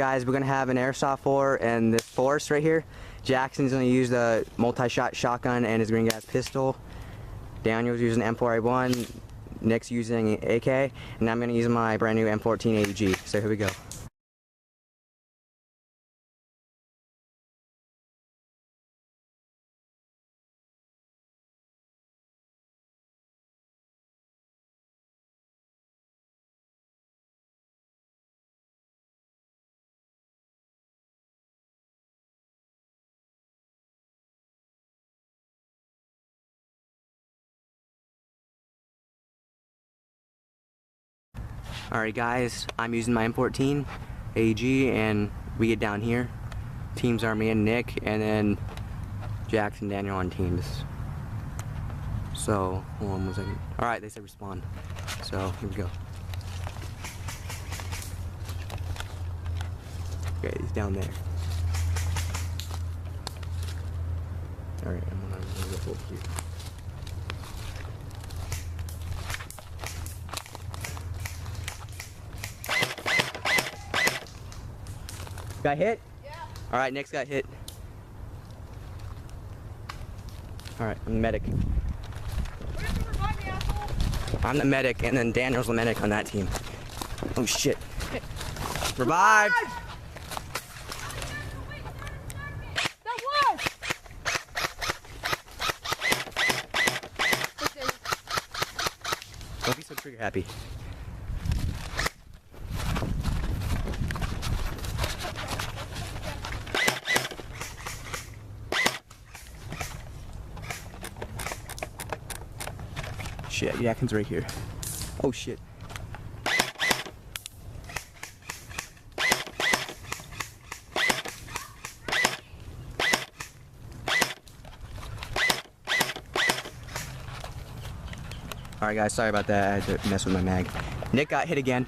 guys, we're gonna have an airsoft war and this force right here. Jackson's gonna use the multi-shot shotgun and his green gas pistol. Daniel's using M4A1. Nick's using AK, and I'm gonna use my brand new M14 AEG. So here we go. Alright guys, I'm using my M14 AEG, and we get down here. Teams are me and Nick, and then Jackson and Daniel on teams. So, hold on 1 second. Alright, they said respond. So, here we go. Okay, he's down there. Alright, I'm gonna go over here. Got hit? Yeah. Alright, Nick's got hit. Alright, I'm the medic. I'm the medic, and then Daniel's the medic on that team. Oh shit. Revive! That was! Don't be so trigger happy. Shit, Jackson's right here. Oh shit. Alright guys, sorry about that. I had to mess with my mag. Nick got hit again.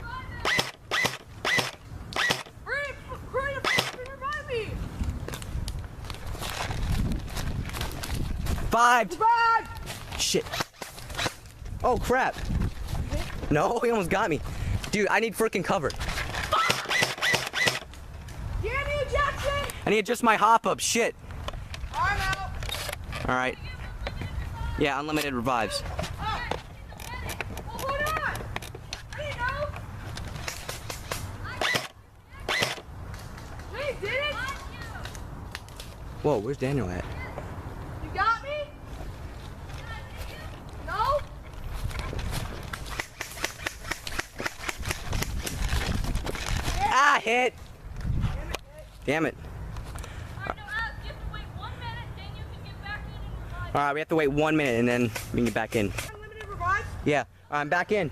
Revived! Shit. Oh crap. No, he almost got me. Dude, I need freaking cover. Danny Jackson! I need just my hop up. Shit. I'm out. Alright. Yeah, unlimited revives. Oh. Well, hold on. I didn't know. Wait, did it? Whoa, where's Daniel at? You got me? No? Ah, hit! Damn it. Alright, we have to wait 1 minute and then we can get back in. Unlimited revive? Yeah, I'm back in.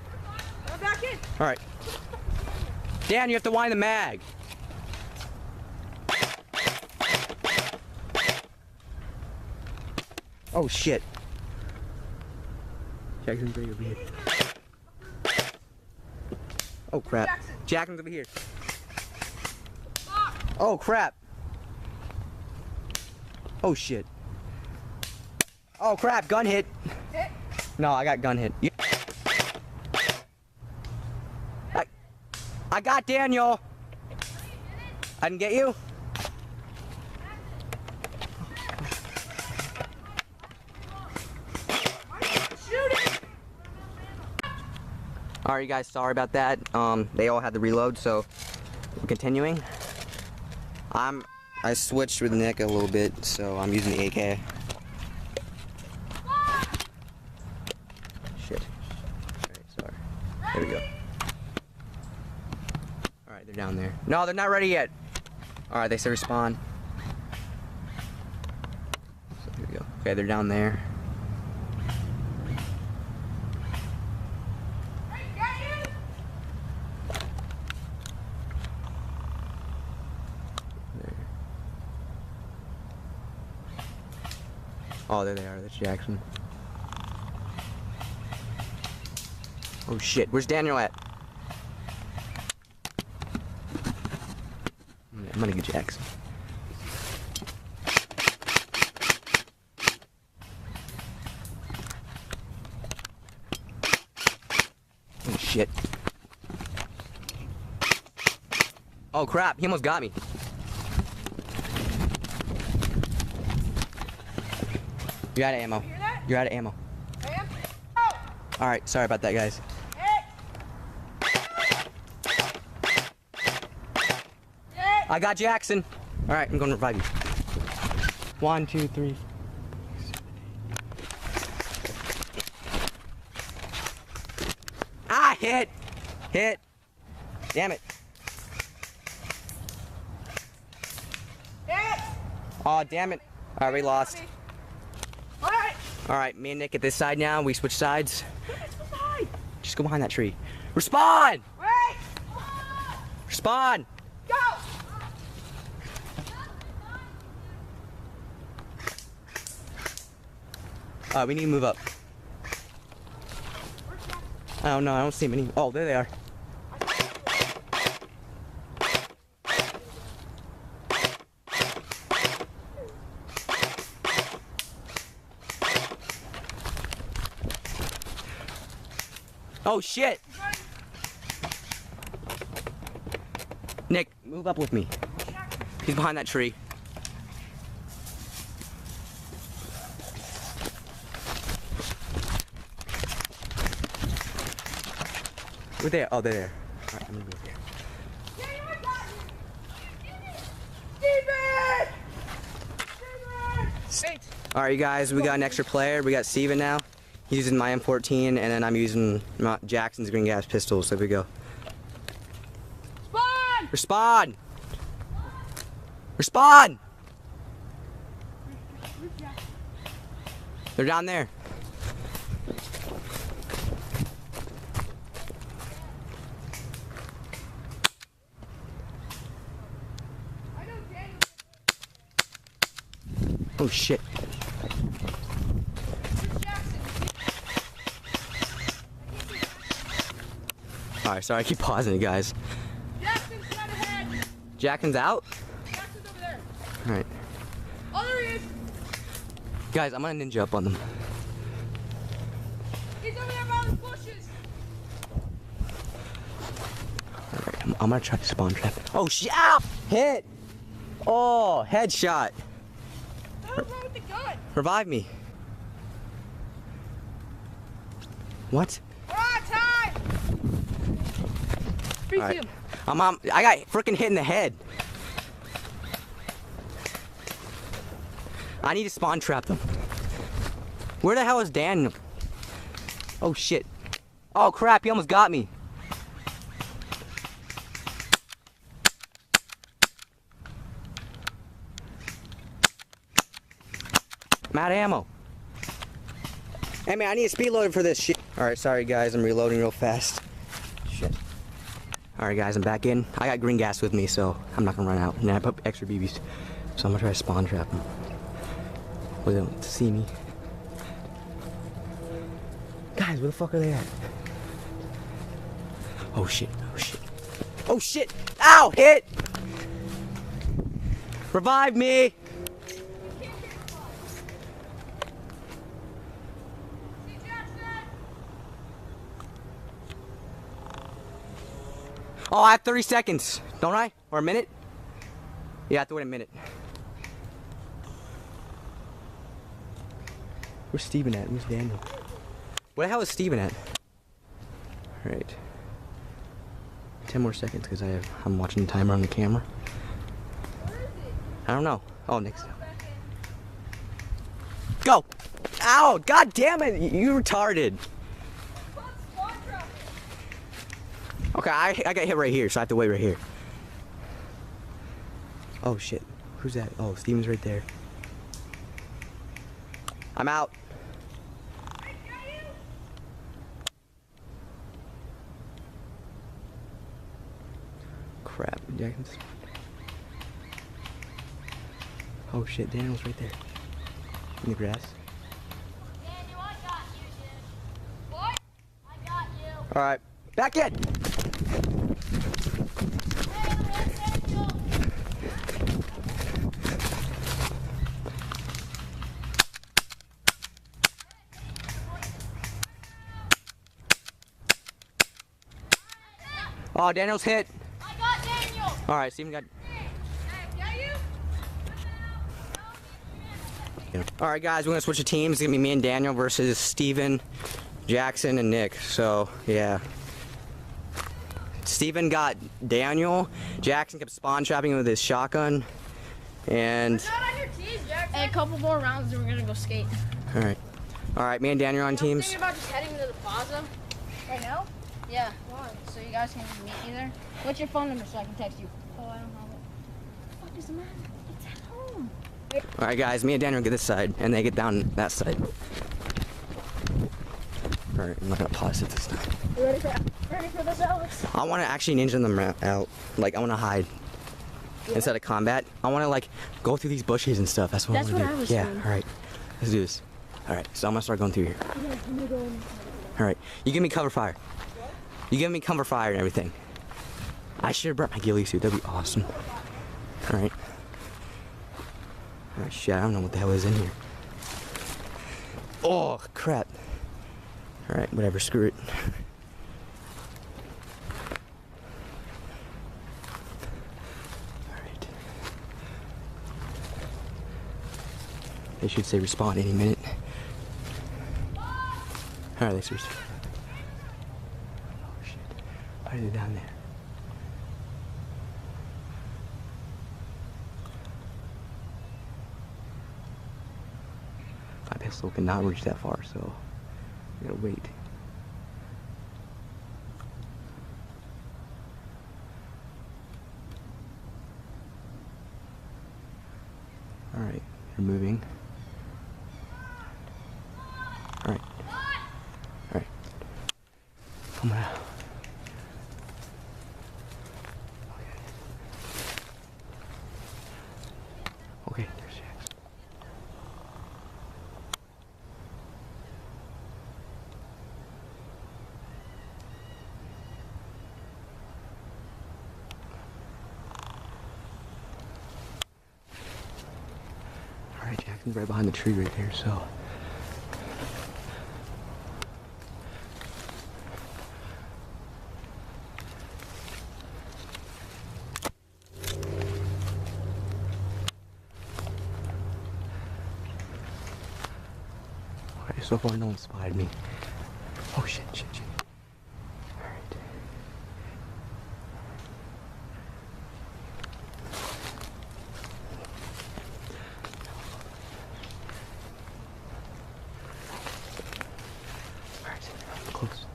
I'm back in. Alright. Dan, you have to wind the mag. Oh shit. Jackson's right over here. Oh crap. Jackson's over here. Oh crap. Oh shit. Oh crap, gun hit. No, I got gun hit. I got Daniel. I didn't get you? Alright guys, sorry about that. They all had to reload, so we're continuing. I switched with Nick a little bit, so I'm using the AK. Shit. Alright, sorry. There we go. Alright, they're down there. No, they're not ready yet. Alright, they said respawn. So here we go. Okay, they're down there. Oh, there they are. That's Jackson. Oh shit, where's Daniel at? I'm gonna get Jackson. Oh shit. Oh crap, he almost got me. You're out of ammo. You hear that? You're out of ammo. I am. Oh! Alright, sorry about that, guys. Hey! Hey! I got Jackson. Alright, I'm gonna revive you. 1, 2, 3. Ah, hit! Hit! Damn it. Hey! Oh, damn it. Alright, we lost. Alright! Alright, me and Nick at this side now. We switch sides. Where's the side? Just go behind that tree. Respawn! Wait! Respawn! Go! We need to move up. I don't know, I don't see many. Oh, there they are. Oh shit! Nick, move up with me. He's behind that tree. Where they? Oh, they're there. Alright, I'm gonna move here. Steven! Alright, you guys, we got an extra player. We got Steven now. He's using my M14, and then I'm using Jackson's green gas pistol. So here we go. Spawn! Respawn! Respawn! They're down there. I know Daniel. Oh shit. Where's Jackson? Alright, sorry, I keep pausing you guys. Jackson's not ahead. Jackson's out? Jackson's over there. Alright. Oh, there he is. Guys, I'm gonna ninja up on them. He's over there by the bushes. Alright, I'm gonna try to spawn trap. Oh shit! Ah! Hit! Oh, headshot. What's wrong with the gun? Revive me. What? We're on time. Beat Alright. him. I got freaking hit in the head. I need to spawn trap them. Where the hell is Daniel? Oh shit. Oh crap, he almost got me. I'm out of ammo. Hey man, I need a speed loader for this shit. Alright, sorry guys, I'm reloading real fast. Shit. Alright guys, I'm back in. I got green gas with me, so I'm not gonna run out. And then I put extra BBs. So I'm gonna try to spawn trap them. Where they don't see me. Guys, where the fuck are they at? Oh shit, oh shit. Oh shit! Ow! Hit! Revive me! See Jackson? Oh, I have 30 seconds, don't I? Or a minute? Yeah, I have to wait a minute. Where's Steven at? Where's Daniel? Where the hell is Steven at? Alright. 10 more seconds because I'm watching the timer on the camera. Where is he? I don't know. Oh, next. Go! Ow! God damn it! You retarded. Spawn trap. Okay, I got hit right here, so I have to wait right here. Oh shit. Who's that? Oh, Steven's right there. I'm out. Crap. Jackson's. Oh shit, Daniel's right there. In the grass. Daniel, I got you, dude. What? I got you. Alright, back in! Hey, Daniel. Oh, Daniel's hit. I got Daniel. All right, Steven got. All right, guys, we're gonna switch the teams. It's gonna be me and Daniel versus Steven, Jackson, and Nick. So yeah. Steven got Daniel. Jackson kept spawn trapping with his shotgun. And A couple more rounds and we're gonna go skate. all right, me and Daniel are on I'm teams. thinking about just heading to the plaza. Right now? Yeah. Why? So you guys can just meet me there. What's your phone number so I can text you? Oh, I don't have it. What does it matter? It's at home. All right, guys, me and Daniel get this side, and they get down that side. All right, I'm not gonna pause it this time. You ready for this, Alex? I want to actually ninja them out. Like, I want to hide instead of combat. I want to like go through these bushes and stuff. That's what I want to do. I was Yeah. doing. All right, let's do this. All right, so I'm gonna start going through here. All right, you give me cover fire. You give me cover fire and everything. I should have brought my ghillie suit. That'd be awesome. All right. Oh shit! I don't know what the hell is in here. Oh crap! All right, whatever. Screw it. They should say respawn any minute. Alright, they switched. Oh shit. Why are they down there? My pistol cannot reach that far, so I gotta wait. Alright, they're moving. Alright. Alright. Come on out. Okay, there's Jackson. Alright, Jackson's right behind the tree right there, so. So far, no one spotted me. Oh shit, shit, shit. Alright. Alright, I'm close.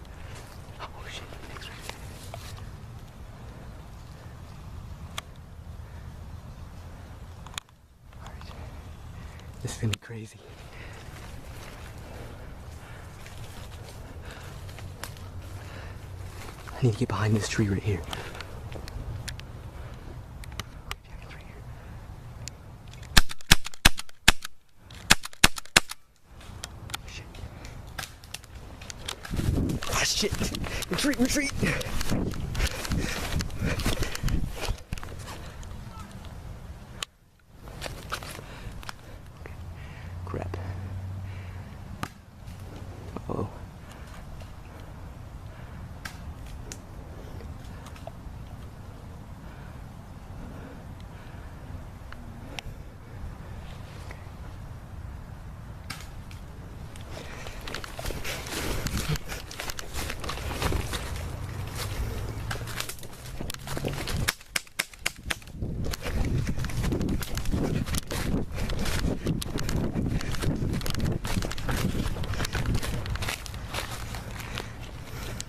Oh shit, next right there. Alright. This is gonna be crazy. I need to get behind this tree right here. Jack's right here. Shit. Ah, shit. Retreat, retreat. Crap. Uh-oh.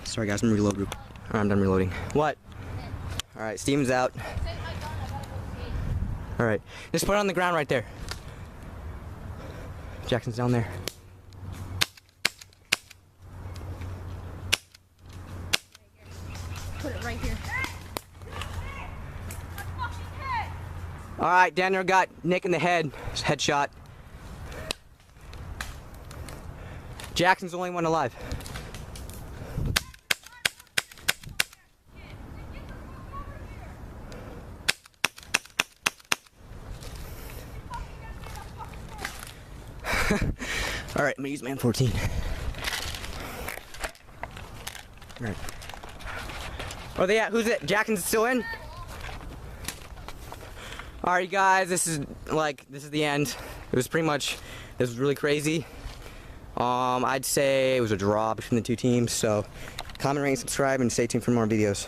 Sorry guys, I'm reload. Alright, I'm done reloading. What? Alright, Steven's out. Alright, just put it on the ground right there. Jackson's down there. Put it right here. Alright, Daniel got Nick in the head. Headshot. Jackson's the only one alive. Alright, I'm gonna use my M14. Alright. Where are they at? Who's it? Jackson's still in? Alright guys, this is the end. It was pretty much, this was really crazy. I'd say it was a draw between the two teams, so comment, rate, subscribe, and stay tuned for more videos.